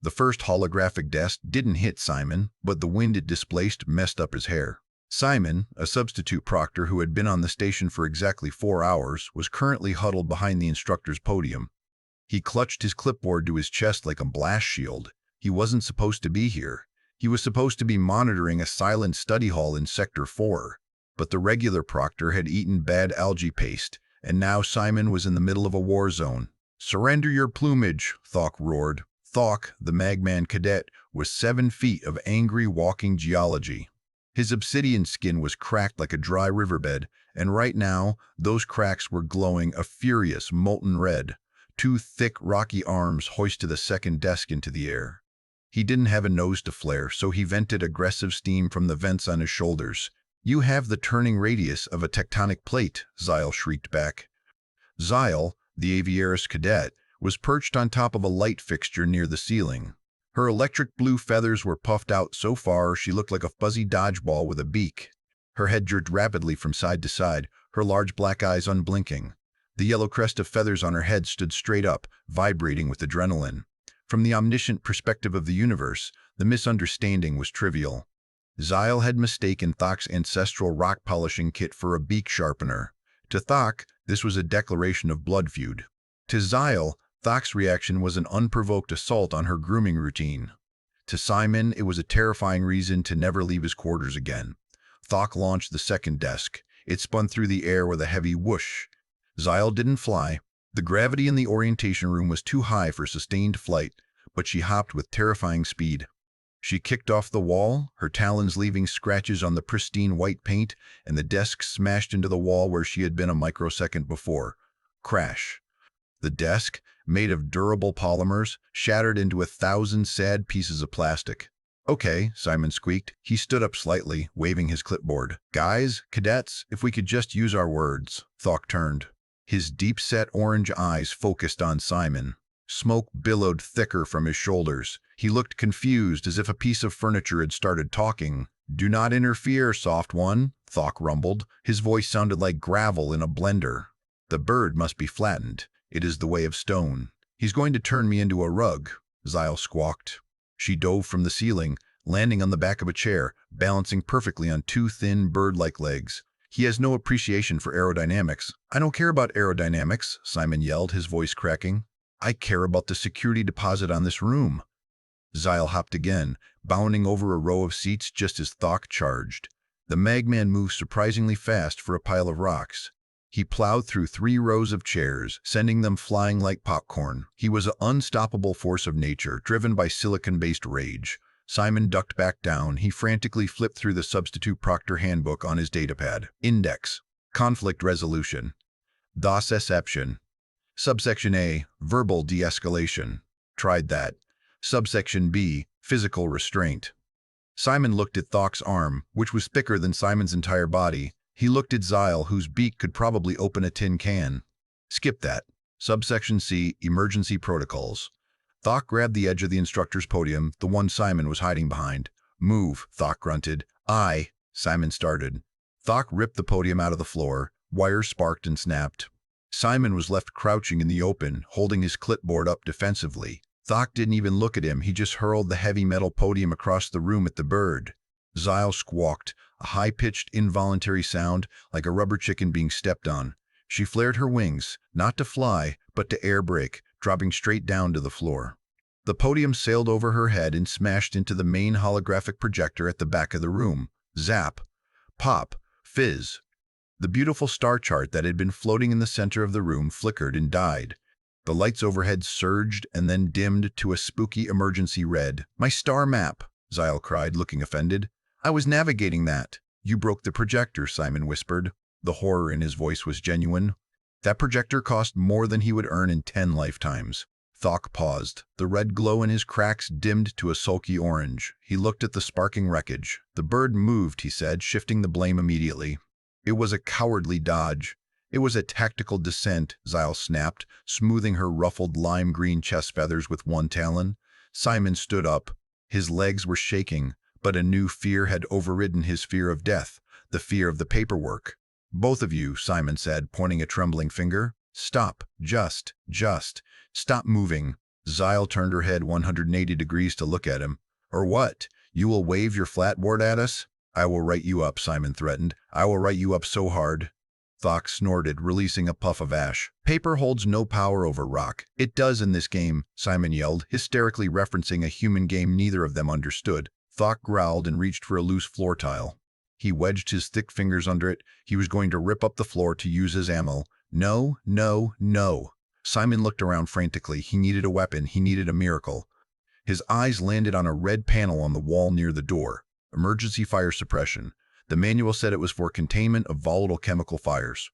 The first holographic desk didn't hit Simon, but the wind it displaced messed up his hair. Simon, a substitute proctor who had been on the station for exactly 4 hours, was currently huddled behind the instructor's podium. He clutched his clipboard to his chest like a blast shield. He wasn't supposed to be here. He was supposed to be monitoring a silent study hall in Sector 4. But the regular proctor had eaten bad algae paste, and now Simon was in the middle of a war zone. "Surrender your plumage," Vach roared. Vach, the Magman cadet, was 7 feet of angry walking geology. His obsidian skin was cracked like a dry riverbed, and right now, those cracks were glowing a furious, molten red. 2 thick, rocky arms hoisted the second desk into the air. He didn't have a nose to flare, so he vented aggressive steam from the vents on his shoulders. "You have the turning radius of a tectonic plate," Zyle shrieked back. Zyle, the Aviaris cadet, was perched on top of a light fixture near the ceiling. Her electric blue feathers were puffed out so far she looked like a fuzzy dodgeball with a beak. Her head jerked rapidly from side to side, her large black eyes unblinking. The yellow crest of feathers on her head stood straight up, vibrating with adrenaline. From the omniscient perspective of the universe, the misunderstanding was trivial. Zyle had mistaken Vach's ancestral rock-polishing kit for a beak sharpener. To Vach, this was a declaration of blood feud. To Zyle, Vach's reaction was an unprovoked assault on her grooming routine. To Simon, it was a terrifying reason to never leave his quarters again. Vach launched the second desk. It spun through the air with a heavy whoosh. Zyle didn't fly. The gravity in the orientation room was too high for sustained flight, but she hopped with terrifying speed. She kicked off the wall, her talons leaving scratches on the pristine white paint, and the desk smashed into the wall where she had been a microsecond before. Crash. The desk, made of durable polymers, shattered into 1,000 sad pieces of plastic. "Okay," Simon squeaked. He stood up slightly, waving his clipboard. "Guys, cadets, if we could just use our words." Vach turned. His deep-set orange eyes focused on Simon. Smoke billowed thicker from his shoulders. He looked confused, as if a piece of furniture had started talking. "Do not interfere, soft one," Vach rumbled. His voice sounded like gravel in a blender. "The bird must be flattened. It is the way of stone." "He's going to turn me into a rug," Zyle squawked. She dove from the ceiling, landing on the back of a chair, balancing perfectly on 2 thin, bird-like legs. "He has no appreciation for aerodynamics." "I don't care about aerodynamics," Simon yelled, his voice cracking. "I care about the security deposit on this room." Zyle hopped again, bounding over a row of seats just as Vach charged. The Magman moved surprisingly fast for a pile of rocks. He plowed through 3 rows of chairs, sending them flying like popcorn. He was an unstoppable force of nature, driven by silicon-based rage. Simon ducked back down. He frantically flipped through the substitute proctor handbook on his datapad. Index. Conflict resolution. DOS-exception. Subsection A, verbal de-escalation. Tried that. Subsection B, physical restraint. Simon looked at Vach's arm, which was thicker than Simon's entire body. He looked at Zyle, whose beak could probably open a tin can. Skip that. Subsection C, emergency protocols. Vach grabbed the edge of the instructor's podium, the one Simon was hiding behind. "Move," Vach grunted. "Aye," Simon started. Vach ripped the podium out of the floor. Wires sparked and snapped. Simon was left crouching in the open, holding his clipboard up defensively. Vach didn't even look at him. He just hurled the heavy metal podium across the room at the bird. Zyle squawked, a high-pitched, involuntary sound like a rubber chicken being stepped on. She flared her wings, not to fly, but to air brake, dropping straight down to the floor. The podium sailed over her head and smashed into the main holographic projector at the back of the room. Zap. Pop. Fizz. The beautiful star chart that had been floating in the center of the room flickered and died. The lights overhead surged and then dimmed to a spooky emergency red. "My star map," Zyle cried, looking offended. "I was navigating that." "You broke the projector," Simon whispered. The horror in his voice was genuine. "That projector cost more than he would earn in 10 lifetimes. Vach paused. The red glow in his cracks dimmed to a sulky orange. He looked at the sparking wreckage. "The bird moved," he said, shifting the blame immediately. "It was a cowardly dodge." "It was a tactical descent," Zyle snapped, smoothing her ruffled lime-green chest feathers with one talon. Simon stood up. His legs were shaking, but a new fear had overridden his fear of death, the fear of the paperwork. "Both of you," Simon said, pointing a trembling finger. "Stop. Just stop moving." Zyle turned her head 180 degrees to look at him. Or what? You will wave your flatboard at us? I will write you up, Simon threatened. I will write you up so hard. Vach snorted, releasing a puff of ash. Paper holds no power over rock. It does in this game, Simon yelled, hysterically referencing a human game neither of them understood. Vach growled and reached for a loose floor tile. He wedged his thick fingers under it. He was going to rip up the floor to use as ammo. No, no, no. Simon looked around frantically. He needed a weapon. He needed a miracle. His eyes landed on a red panel on the wall near the door. Emergency fire suppression. The manual said it was for containment of volatile chemical fires.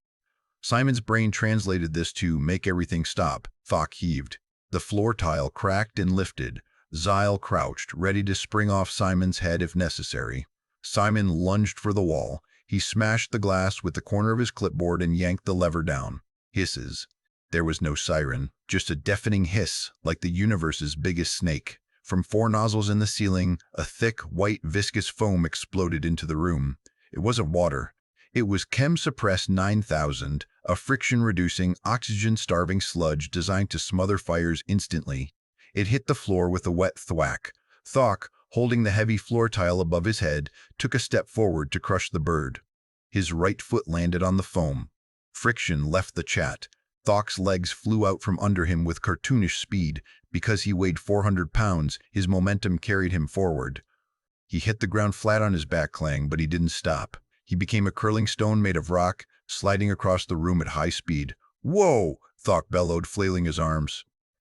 Simon's brain translated this to make everything stop. Vach heaved. The floor tile cracked and lifted. Zyle crouched, ready to spring off Simon's head if necessary. Simon lunged for the wall. He smashed the glass with the corner of his clipboard and yanked the lever down. Hisses. There was no siren, just a deafening hiss, like the universe's biggest snake. From 4 nozzles in the ceiling, a thick, white, viscous foam exploded into the room. It wasn't water. It was Chem Suppress 9000, a friction-reducing, oxygen-starving sludge designed to smother fires instantly. It hit the floor with a wet thwack. Vach, holding the heavy floor tile above his head, took a step forward to crush the bird. His right foot landed on the foam. Friction left the chat. Vach's legs flew out from under him with cartoonish speed. Because he weighed 400 pounds, his momentum carried him forward. He hit the ground flat on his back clang, but he didn't stop. He became a curling stone made of rock, sliding across the room at high speed. Whoa! Vach bellowed, flailing his arms.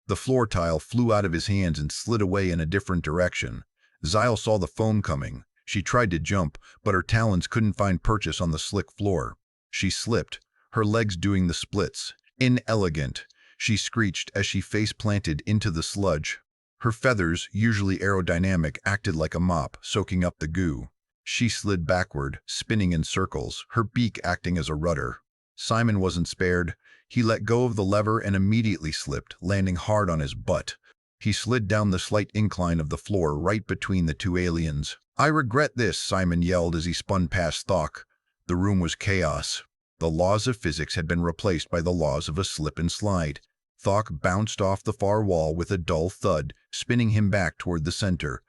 The floor tile flew out of his hands and slid away in a different direction. Zyle saw the foam coming. She tried to jump, but her talons couldn't find purchase on the slick floor. She slipped, her legs doing the splits. Inelegant, she screeched as she face-planted into the sludge. Her feathers, usually aerodynamic, acted like a mop, soaking up the goo. She slid backward, spinning in circles, her beak acting as a rudder. Simon wasn't spared. He let go of the lever and immediately slipped, landing hard on his butt. He slid down the slight incline of the floor right between the 2 aliens. I regret this, Simon yelled as he spun past Vach. The room was chaos. The laws of physics had been replaced by the laws of a slip and slide. Vach bounced off the far wall with a dull thud, spinning him back toward the center.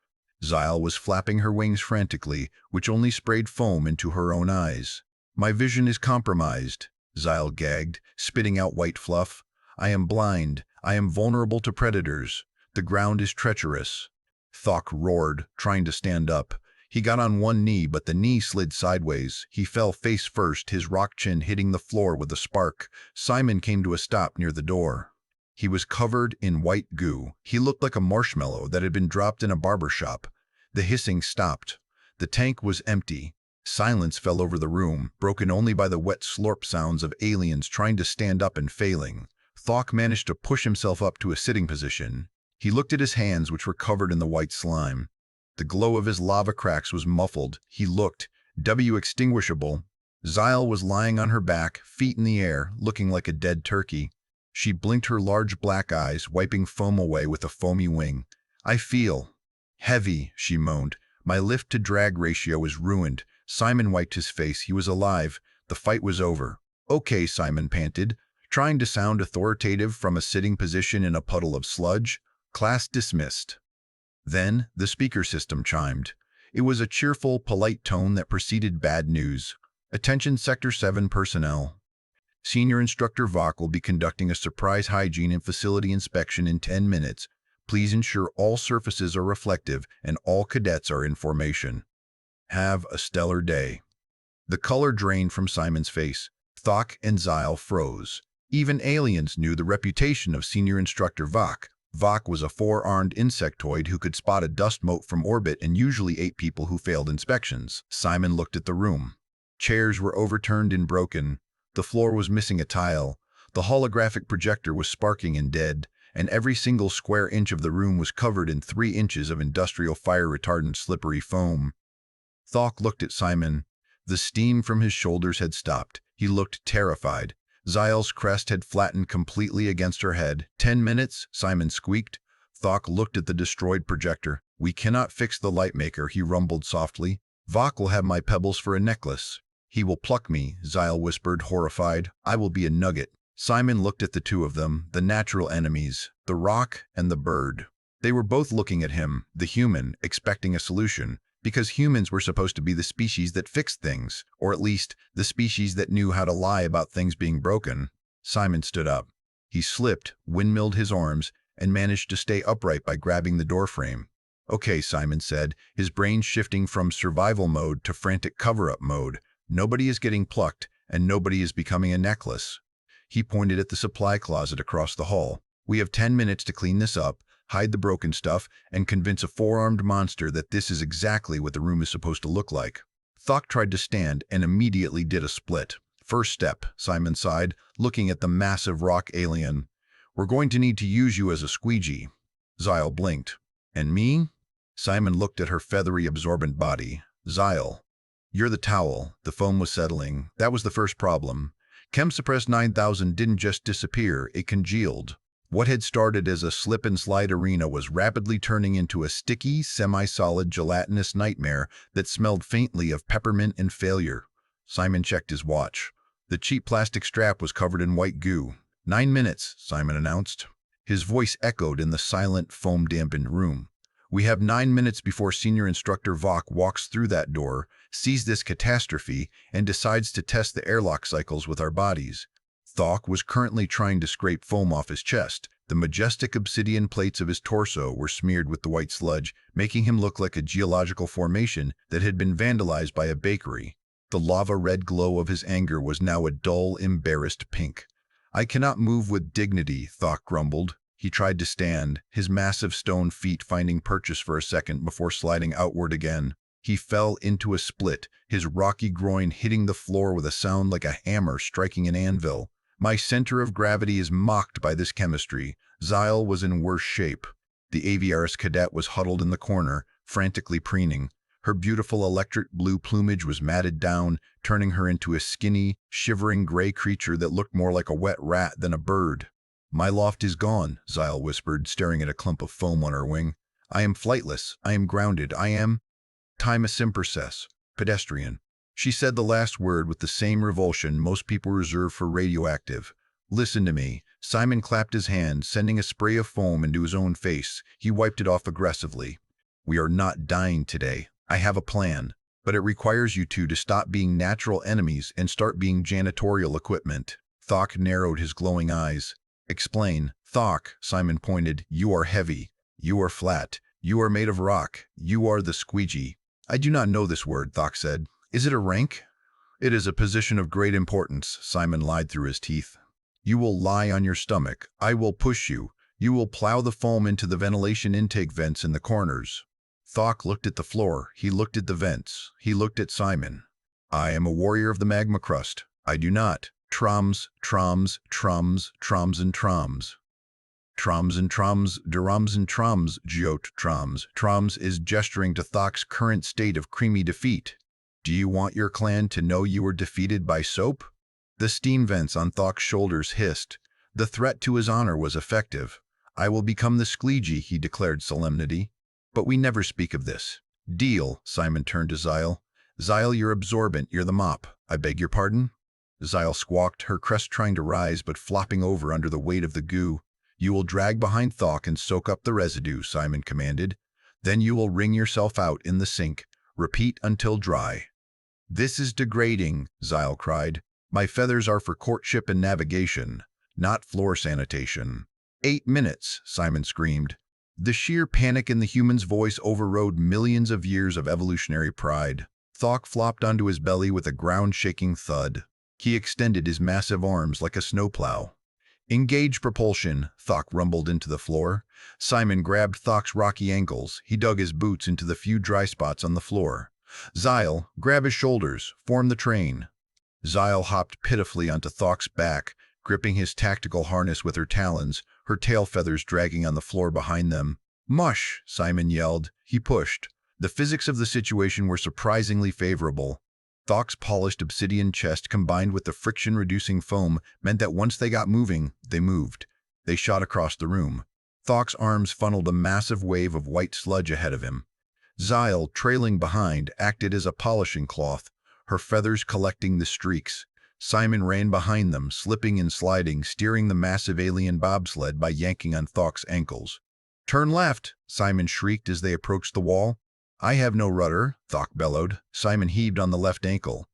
Zyle was flapping her wings frantically, which only sprayed foam into her own eyes. My vision is compromised, Zyle gagged, spitting out white fluff. I am blind. I am vulnerable to predators. The ground is treacherous. Vach roared, trying to stand up. He got on one knee, but the knee slid sideways. He fell face first, his rock chin hitting the floor with a spark. Simon came to a stop near the door. He was covered in white goo. He looked like a marshmallow that had been dropped in a barber shop. The hissing stopped. The tank was empty. Silence fell over the room, broken only by the wet slurp sounds of aliens trying to stand up and failing. Vach managed to push himself up to a sitting position. He looked at his hands, which were covered in the white slime. The glow of his lava cracks was muffled. He looked extinguishable. Zyle was lying on her back, feet in the air, looking like a dead turkey. She blinked her large black eyes, wiping foam away with a foamy wing. I feel heavy, she moaned. My lift-to-drag ratio is ruined. Simon wiped his face. He was alive. The fight was over. Okay, Simon panted, trying to sound authoritative from a sitting position in a puddle of sludge. Class dismissed. Then the speaker system chimed. It was a cheerful, polite tone that preceded bad news. Attention Sector 7 personnel. Senior Instructor Vach will be conducting a surprise hygiene and facility inspection in 10 minutes. Please ensure all surfaces are reflective and all cadets are in formation. Have a stellar day. The color drained from Simon's face. Vach and Zyle froze. Even aliens knew the reputation of Senior Instructor Vach. Vach was a 4-armed insectoid who could spot a dust mote from orbit and usually ate people who failed inspections. Simon looked at the room. Chairs were overturned and broken. The floor was missing a tile. The holographic projector was sparking and dead, and every single square inch of the room was covered in 3 inches of industrial fire-retardant slippery foam. Vach looked at Simon. The steam from his shoulders had stopped. He looked terrified. Zyle's crest had flattened completely against her head. 10 minutes, Simon squeaked. Vach looked at the destroyed projector. We cannot fix the light maker, he rumbled softly. Vach will have my pebbles for a necklace. He will pluck me, Zyle whispered, horrified. I will be a nugget. Simon looked at the two of them, the natural enemies, the rock and the bird. They were both looking at him, the human, expecting a solution, because humans were supposed to be the species that fixed things, or at least the species that knew how to lie about things being broken. Simon stood up. He slipped, windmilled his arms, and managed to stay upright by grabbing the doorframe. "Okay," Simon said, his brain shifting from survival mode to frantic cover-up mode. "Nobody is getting plucked, and nobody is becoming a necklace." He pointed at the supply closet across the hall. "We have 10 minutes to clean this up, hide the broken stuff, and convince a four-armed monster that this is exactly what the room is supposed to look like." Vach tried to stand and immediately did a split. "First step," Simon sighed, looking at the massive rock alien. "We're going to need to use you as a squeegee." Zyle blinked. "And me?" Simon looked at her feathery, absorbent body. "Zyle, you're the towel." The foam was settling. That was the first problem. Chem-suppressed 9000 didn't just disappear, it congealed. What had started as a slip-and-slide arena was rapidly turning into a sticky, semi-solid, gelatinous nightmare that smelled faintly of peppermint and failure. Simon checked his watch. The cheap plastic strap was covered in white goo. 9 minutes, Simon announced. His voice echoed in the silent, foam-dampened room. "We have 9 minutes before Senior Instructor Vach walks through that door, sees this catastrophe, and decides to test the airlock cycles with our bodies." Vach was currently trying to scrape foam off his chest. The majestic obsidian plates of his torso were smeared with the white sludge, making him look like a geological formation that had been vandalized by a bakery. The lava-red glow of his anger was now a dull, embarrassed pink. "I cannot move with dignity," Vach grumbled. He tried to stand, his massive stone feet finding purchase for a second before sliding outward again. He fell into a split, his rocky groin hitting the floor with a sound like a hammer striking an anvil. "My center of gravity is mocked by this chemistry." Zyle was in worse shape. The aviaris cadet was huddled in the corner, frantically preening. Her beautiful electric blue plumage was matted down, turning her into a skinny, shivering gray creature that looked more like a wet rat than a bird. "My loft is gone," Zyle whispered, staring at a clump of foam on her wing. "I am flightless. I am grounded. I am time a simperses, pedestrian." She said the last word with the same revulsion most people reserve for radioactive. "Listen to me." Simon clapped his hand, sending a spray of foam into his own face. He wiped it off aggressively. "We are not dying today. I have a plan, but it requires you two to stop being natural enemies and start being janitorial equipment." Vach narrowed his glowing eyes. "Explain." "Vach," Simon pointed, "you are heavy. You are flat. You are made of rock. You are the squeegee." "I do not know this word," Vach said. "Is it a rank?" "It is a position of great importance," Simon lied through his teeth. "You will lie on your stomach. I will push you. You will plow the foam into the ventilation intake vents in the corners." Vach looked at the floor. He looked at the vents. He looked at Simon. "I am a warrior of the magma crust. I do not. Trums, trums, trums, trums and trums. Trums and trums, durums and trums, geot trums." Trums is gesturing to Thach's current state of creamy defeat. "Do you want your clan to know you were defeated by soap?" The steam vents on Thach's shoulders hissed. The threat to his honor was effective. "I will become the squeegee," he declared solemnity. "But we never speak of this." "Deal." Simon turned to Zyle. "Zyle, you're absorbent. You're the mop." "I beg your pardon?" Zyle squawked, her crest trying to rise but flopping over under the weight of the goo. "You will drag behind Thach and soak up the residue," Simon commanded. "Then you will wring yourself out in the sink. Repeat until dry." "This is degrading," Zyle cried. "My feathers are for courtship and navigation, not floor sanitation." 8 minutes, Simon screamed. The sheer panic in the human's voice overrode millions of years of evolutionary pride. Thach flopped onto his belly with a ground-shaking thud. He extended his massive arms like a snowplow. "Engage propulsion," Thach rumbled into the floor. Simon grabbed Thach's rocky ankles. He dug his boots into the few dry spots on the floor. "Zyle, grab his shoulders. Form the train." Zyle hopped pitifully onto Thach's back, gripping his tactical harness with her talons, her tail feathers dragging on the floor behind them. "Mush!" Simon yelled. He pushed. The physics of the situation were surprisingly favorable. Thach's polished obsidian chest combined with the friction-reducing foam meant that once they got moving, they moved. They shot across the room. Thach's arms funneled a massive wave of white sludge ahead of him. Zyle, trailing behind, acted as a polishing cloth, her feathers collecting the streaks. Simon ran behind them, slipping and sliding, steering the massive alien bobsled by yanking on Thok's ankles. "Turn left!" Simon shrieked as they approached the wall. "I have no rudder," Thok bellowed. Simon heaved on the left ankle.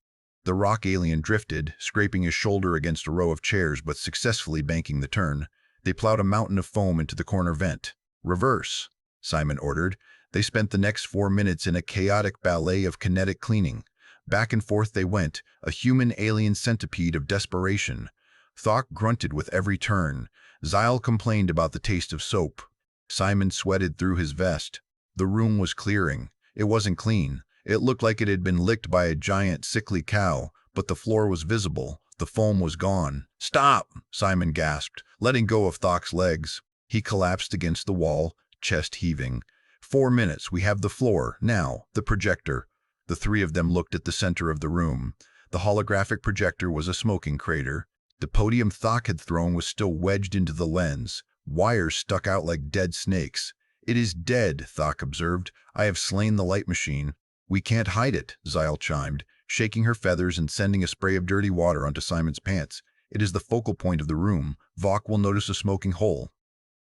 The rock alien drifted, scraping his shoulder against a row of chairs but successfully banking the turn. They plowed a mountain of foam into the corner vent. "Reverse," Simon ordered. They spent the next 4 minutes in a chaotic ballet of kinetic cleaning. Back and forth they went, a human-alien centipede of desperation. Thok grunted with every turn. Zyle complained about the taste of soap. Simon sweated through his vest. The room was clearing. It wasn't clean. It looked like it had been licked by a giant, sickly cow, but the floor was visible. The foam was gone. "Stop!" Simon gasped, letting go of Thok's legs. He collapsed against the wall, chest heaving. 4 minutes, we have the floor. Now, the projector. The three of them looked at the center of the room. The holographic projector was a smoking crater. The podium Thok had thrown was still wedged into the lens. Wires stuck out like dead snakes. "It is dead," Thok observed. "I have slain the light machine." "We can't hide it," Zyle chimed, shaking her feathers and sending a spray of dirty water onto Simon's pants. "It is the focal point of the room. Vach will notice a smoking hole."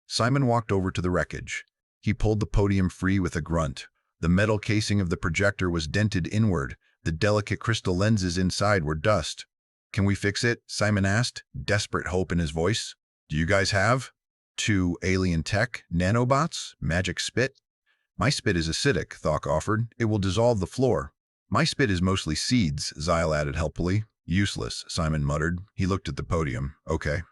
Simon walked over to the wreckage. He pulled the podium free with a grunt. The metal casing of the projector was dented inward. The delicate crystal lenses inside were dust. "Can we fix it?" Simon asked, desperate hope in his voice. "Do you guys have 2 alien tech, nanobots, magic spit?" "My spit is acidic," Thok offered. "It will dissolve the floor." "My spit is mostly seeds," Zyle added helpfully. "Useless," Simon muttered. He looked at the podium. "Okay.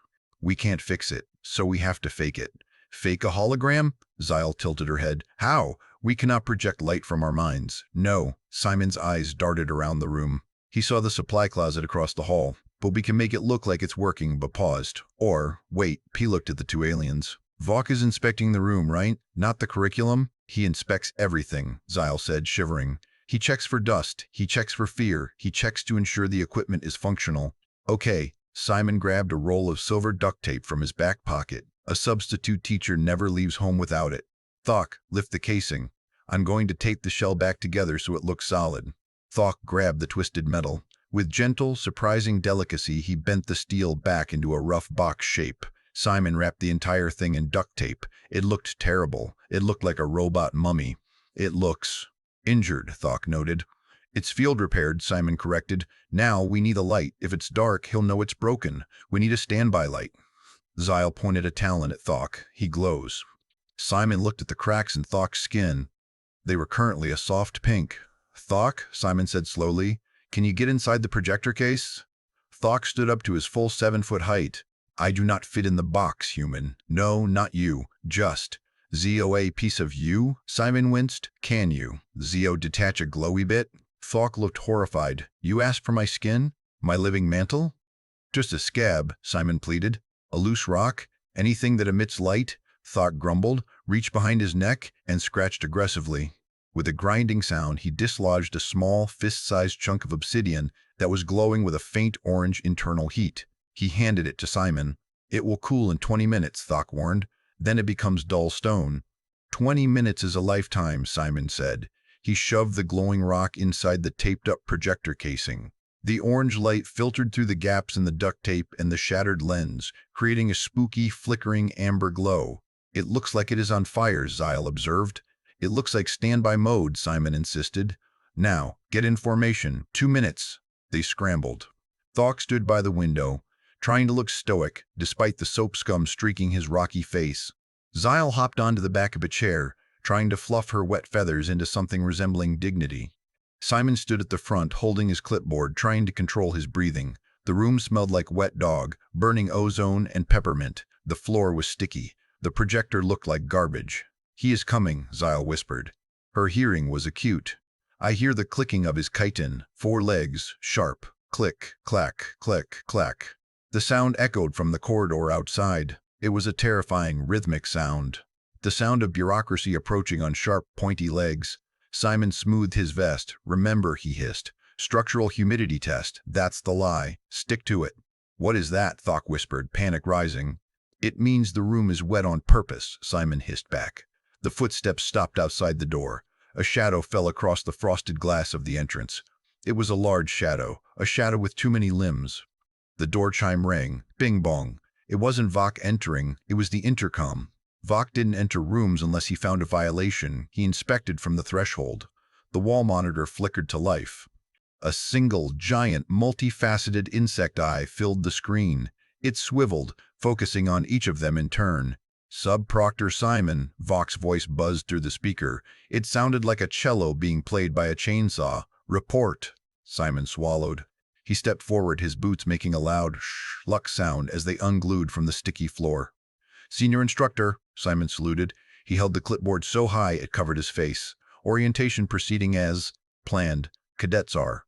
We can't fix it, so we have to fake it." "Fake a hologram?" Zyle tilted her head. "How? We cannot project light from our minds." "No." Simon's eyes darted around the room. He saw the supply closet across the hall. "But we can make it look like it's working," but paused. "Or, wait." He looked at the 2 aliens. "Vach is inspecting the room, right? Not the curriculum?" "He inspects everything," Zyle said, shivering. "He checks for dust. He checks for fear. He checks to ensure the equipment is functional." "Okay." Simon grabbed a roll of silver duct tape from his back pocket. A substitute teacher never leaves home without it. "Thok, lift the casing. I'm going to tape the shell back together so it looks solid." Thok grabbed the twisted metal. With gentle, surprising delicacy, he bent the steel back into a rough box shape. Simon wrapped the entire thing in duct tape. It looked terrible. It looked like a robot mummy. "It looks injured," Thok noted. "It's field repaired," Simon corrected. "Now we need a light. If it's dark, he'll know it's broken. We need a standby light." Zyle pointed a talon at Thok. "He glows." Simon looked at the cracks in Thok's skin. They were currently a soft pink. "Thok," Simon said slowly, "can you get inside the projector case?" Thok stood up to his full 7-foot height. "I do not fit in the box, human. No, not you. Just. ZOA piece of you?" Simon winced. "Can you, Zio, detach a glowy bit?" Thok looked horrified. "You asked for my skin? My living mantle?" "Just a scab," Simon pleaded. "A loose rock? Anything that emits light?" Thok grumbled, reached behind his neck, and scratched aggressively. With a grinding sound, he dislodged a small, fist-sized chunk of obsidian that was glowing with a faint orange internal heat. He handed it to Simon. "It will cool in 20 minutes, Thok warned. "Then it becomes dull stone." 20 minutes is a lifetime," Simon said. He shoved the glowing rock inside the taped-up projector casing. The orange light filtered through the gaps in the duct tape and the shattered lens, creating a spooky, flickering amber glow. "It looks like it is on fire," Zyle observed. "It looks like standby mode," Simon insisted. "Now, get in formation. 2 minutes." They scrambled. Thok stood by the window, trying to look stoic, despite the soap scum streaking his rocky face. Zyle hopped onto the back of a chair, trying to fluff her wet feathers into something resembling dignity. Simon stood at the front, holding his clipboard, trying to control his breathing. The room smelled like wet dog, burning ozone and peppermint. The floor was sticky. The projector looked like garbage. "He is coming," Zyle whispered. Her hearing was acute. "I hear the clicking of his chitin, 4 legs, sharp, click, clack, click, clack." The sound echoed from the corridor outside. It was a terrifying, rhythmic sound. The sound of bureaucracy approaching on sharp, pointy legs. Simon smoothed his vest. "Remember," he hissed. "Structural humidity test. That's the lie. Stick to it." "What is that?" Thok whispered, panic rising. "It means the room is wet on purpose," Simon hissed back. The footsteps stopped outside the door. A shadow fell across the frosted glass of the entrance. It was a large shadow, a shadow with too many limbs. The door chime rang. Bing bong. It wasn't Vach entering, it was the intercom. Vach didn't enter rooms unless he found a violation. He inspected from the threshold. The wall monitor flickered to life. A single, giant, multifaceted insect eye filled the screen. It swiveled, focusing on each of them in turn. Sub-Proctor Simon, Vach's voice buzzed through the speaker. It sounded like a cello being played by a chainsaw. Report. Simon swallowed. He stepped forward, his boots making a loud schluck sound as they unglued from the sticky floor. Senior Instructor, Simon saluted. He held the clipboard so high it covered his face. Orientation proceeding as planned. Cadets are.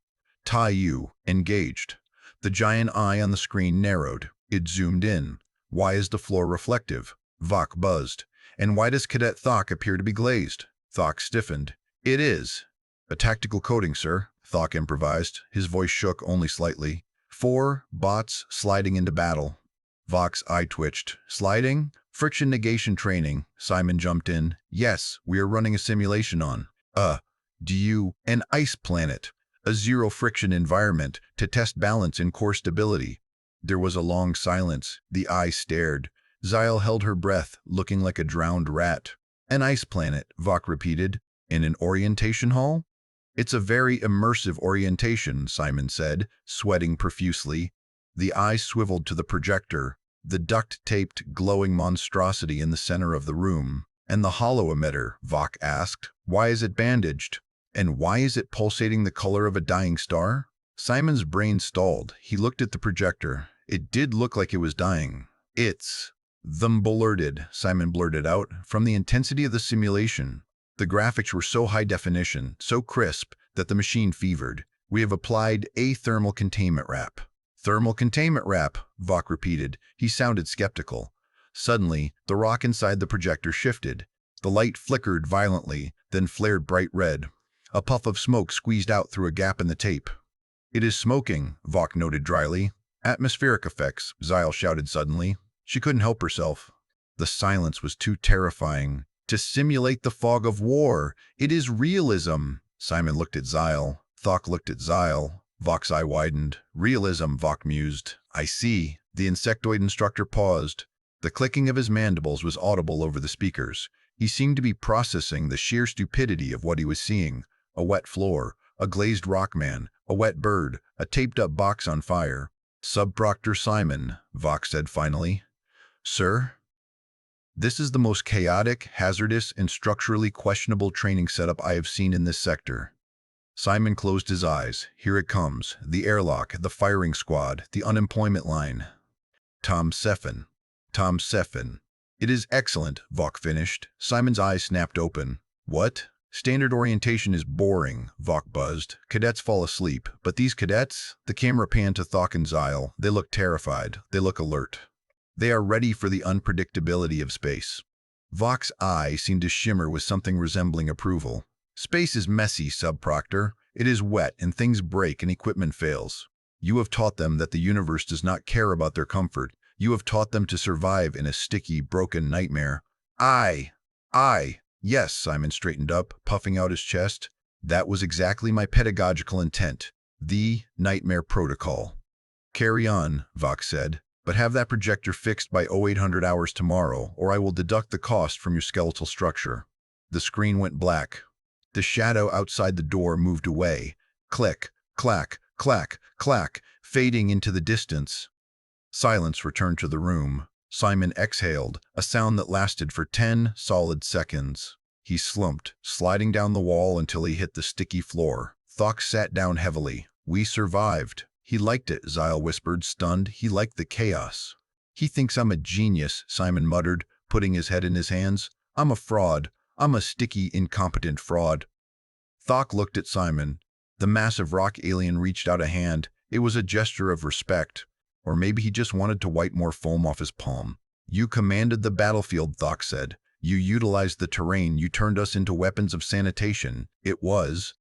Tai Yu, engaged. The giant eye on the screen narrowed. It zoomed in. Why is the floor reflective? Vach buzzed. And why does Cadet Thok appear to be glazed? Thok stiffened. It is. A tactical coating, sir, Thok improvised. His voice shook only slightly. 4 bots sliding into battle. Vach's eye twitched. Sliding? Friction negation training. Simon jumped in. Yes, we are running a simulation on. An ice planet. A zero-friction environment to test balance and core stability. There was a long silence. The eye stared. Zyle held her breath, looking like a drowned rat. An ice planet, Vach repeated. In an orientation hall? It's a very immersive orientation, Simon said, sweating profusely. The eye swiveled to the projector, the duct-taped, glowing monstrosity in the center of the room. And the hollow emitter, Vach asked. Why is it bandaged? And why is it pulsating the color of a dying star? Simon's brain stalled. He looked at the projector. It did look like it was dying. It's blurted, Simon blurted out, from the intensity of the simulation. The graphics were so high definition, so crisp, that the machine fevered. We have applied a thermal containment wrap. Thermal containment wrap, Vach repeated. He sounded skeptical. Suddenly, the rock inside the projector shifted. The light flickered violently, then flared bright red. A puff of smoke squeezed out through a gap in the tape. It is smoking, Vach noted dryly. Atmospheric effects, Zyle shouted suddenly. She couldn't help herself. The silence was too terrifying. To simulate the fog of war. It is realism. Simon looked at Zyle. Thok looked at Zyle. Vach's eye widened. Realism, Vach mused. I see. The insectoid instructor paused. The clicking of his mandibles was audible over the speakers. He seemed to be processing the sheer stupidity of what he was seeing. A wet floor, a glazed rock man, a wet bird, a taped-up box on fire. Sub-Proctor Simon, Vach said finally. Sir? This is the most chaotic, hazardous, and structurally questionable training setup I have seen in this sector. Simon closed his eyes. Here it comes. The airlock, the firing squad, the unemployment line. Tom Seffin. It is excellent, Vach finished. Simon's eyes snapped open. What? Standard orientation is boring, Vach buzzed. Cadets fall asleep, but these cadets? The camera panned to Thok and Zyle. They look terrified. They look alert. They are ready for the unpredictability of space. Vach's eye seemed to shimmer with something resembling approval. Space is messy, Sub-Proctor. It is wet and things break and equipment fails. You have taught them that the universe does not care about their comfort. You have taught them to survive in a sticky, broken nightmare. Yes, Simon straightened up, puffing out his chest. That was exactly my pedagogical intent. The nightmare protocol. Carry on, Vach said, but have that projector fixed by 0800 hours tomorrow, or I will deduct the cost from your skeletal structure. The screen went black. The shadow outside the door moved away. Click, clack, clack, clack, fading into the distance. Silence returned to the room. Simon exhaled, a sound that lasted for 10 solid seconds. He slumped, sliding down the wall until he hit the sticky floor. Thok sat down heavily. We survived. He liked it, Zyle whispered, stunned. He liked the chaos. He thinks I'm a genius, Simon muttered, putting his head in his hands. I'm a fraud. I'm a sticky, incompetent fraud. Thok looked at Simon. The massive rock alien reached out a hand. It was a gesture of respect. Or maybe he just wanted to wipe more foam off his palm. You commanded the battlefield, Thok said. You utilized the terrain. You turned us into weapons of sanitation. It was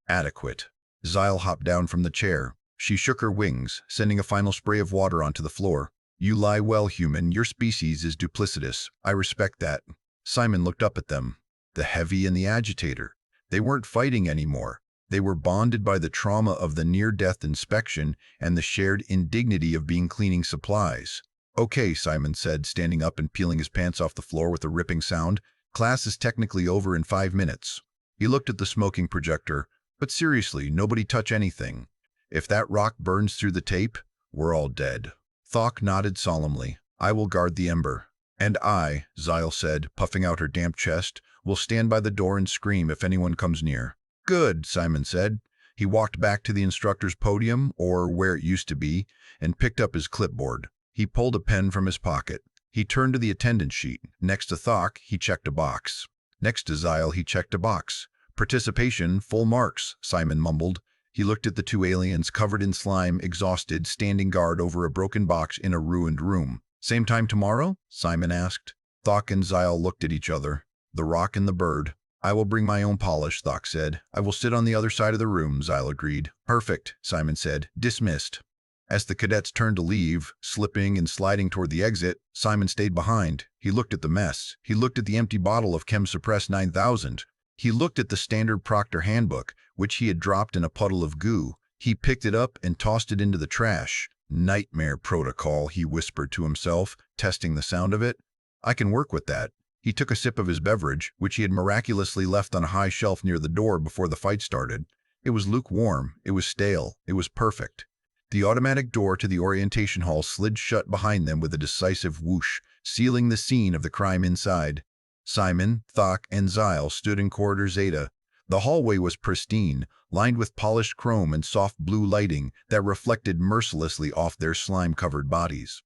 adequate. Zyle hopped down from the chair. She shook her wings, sending a final spray of water onto the floor. You lie well, human. Your species is duplicitous. I respect that. Simon looked up at them. The heavy and the agitator. They weren't fighting anymore. They were bonded by the trauma of the near-death inspection and the shared indignity of being cleaning supplies. "Okay," Simon said, standing up and peeling his pants off the floor with a ripping sound. "Class is technically over in 5 minutes." He looked at the smoking projector. "But seriously, nobody touch anything. If that rock burns through the tape, we're all dead." Thok nodded solemnly. "I will guard the ember." "And I," Zyle said, puffing out her damp chest, "will stand by the door and scream if anyone comes near." "Good," Simon said. He walked back to the instructor's podium, or where it used to be, and picked up his clipboard. He pulled a pen from his pocket. He turned to the attendance sheet. Next to Thok, he checked a box. Next to Zyle, he checked a box. "Participation, full marks," Simon mumbled. He looked at the two aliens, covered in slime, exhausted, standing guard over a broken box in a ruined room. "Same time tomorrow?" Simon asked. Thok and Zyle looked at each other. The rock and the bird. "I will bring my own polish," Thok said. "I will sit on the other side of the room," Zyle agreed. "Perfect," Simon said. "Dismissed." As the cadets turned to leave, slipping and sliding toward the exit, Simon stayed behind. He looked at the mess. He looked at the empty bottle of Chem Suppress 9000. He looked at the standard Proctor handbook, which he had dropped in a puddle of goo. He picked it up and tossed it into the trash. "Nightmare protocol," he whispered to himself, testing the sound of it. "I can work with that." He took a sip of his beverage, which he had miraculously left on a high shelf near the door before the fight started. It was lukewarm. It was stale. It was perfect. The automatic door to the orientation hall slid shut behind them with a decisive whoosh, sealing the scene of the crime inside. Simon, Thok, and Zyle stood in corridor Zeta. The hallway was pristine, lined with polished chrome and soft blue lighting that reflected mercilessly off their slime-covered bodies.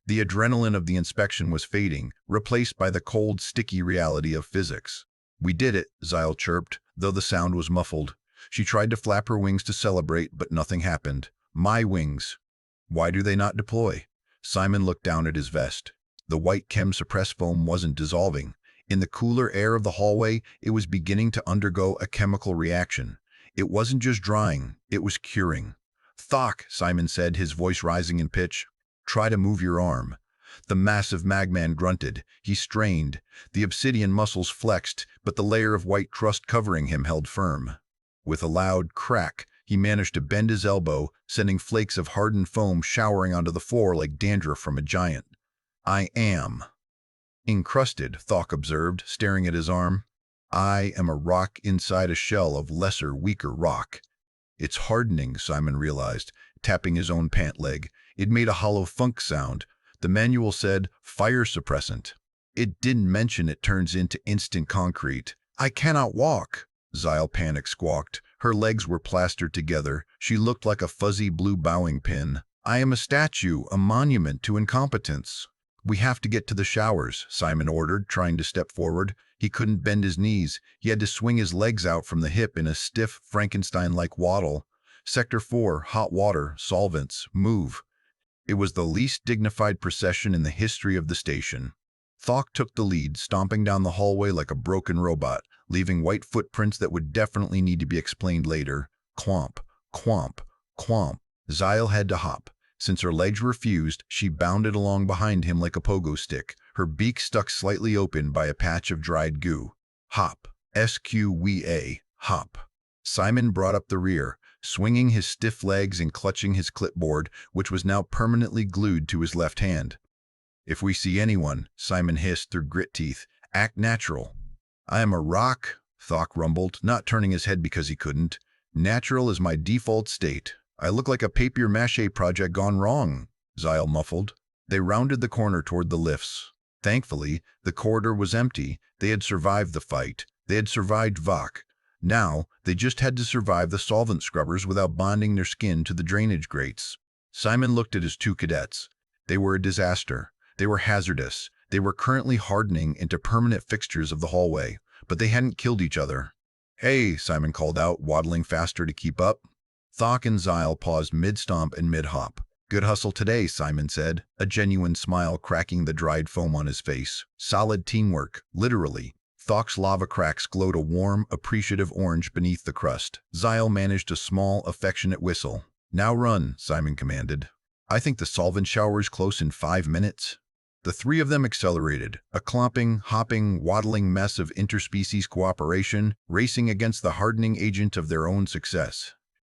The adrenaline of the inspection was fading, replaced by the cold, sticky reality of physics. "We did it," Zyle chirped, though the sound was muffled. She tried to flap her wings to celebrate, but nothing happened. "My wings. Why do they not deploy?" Simon looked down at his vest. The white Chem Suppress foam wasn't dissolving. In the cooler air of the hallway, it was beginning to undergo a chemical reaction. It wasn't just drying, it was curing. "Thok," Simon said, his voice rising in pitch. "Try to move your arm." The massive magman grunted. He strained. The obsidian muscles flexed, but the layer of white crust covering him held firm. With a loud crack, he managed to bend his elbow, sending flakes of hardened foam showering onto the floor like dandruff from a giant. "I am encrusted," Thok observed, staring at his arm. "I am a rock inside a shell of lesser, weaker rock." "It's hardening," Simon realized, tapping his own pant leg. It made a hollow thunk sound. The manual said, "Fire suppressant." It didn't mention it turns into instant concrete. "I cannot walk," Zyle panic squawked. Her legs were plastered together. She looked like a fuzzy blue bowing pin. "I am a statue, a monument to incompetence." "We have to get to the showers," Simon ordered, trying to step forward. He couldn't bend his knees. He had to swing his legs out from the hip in a stiff, Frankenstein-like waddle. "Sector 4, hot water, solvents, move." It was the least dignified procession in the history of the station. Thok took the lead, stomping down the hallway like a broken robot, leaving white footprints that would definitely need to be explained later. Clomp, clomp, clomp. Zyle had to hop. Since her legs were fused, she bounded along behind him like a pogo stick, her beak stuck slightly open by a patch of dried goo. Hop. SQWA. Hop. Simon brought up the rear, swinging his stiff legs and clutching his clipboard, which was now permanently glued to his left hand. "If we see anyone," Simon hissed through grit teeth, "act natural." "I am a rock," Thok rumbled, not turning his head because he couldn't. "Natural is my default state. I look like a papier-mâché project gone wrong," Zyle muffled. They rounded the corner toward the lifts. Thankfully, the corridor was empty. They had survived the fight. They had survived Vach. Now, they just had to survive the solvent scrubbers without bonding their skin to the drainage grates. Simon looked at his two cadets. They were a disaster. They were hazardous. They were currently hardening into permanent fixtures of the hallway, but they hadn't killed each other. "Hey," Simon called out, waddling faster to keep up. Thok and Zyle paused mid-stomp and mid-hop. "Good hustle today," Simon said, a genuine smile cracking the dried foam on his face. "Solid teamwork, literally." Thok's lava cracks glowed a warm, appreciative orange beneath the crust. Zyle managed a small, affectionate whistle. "Now run," Simon commanded. "I think the solvent shower is close in 5 minutes." The three of them accelerated, a clomping, hopping, waddling mess of interspecies cooperation, racing against the hardening agent of their own success.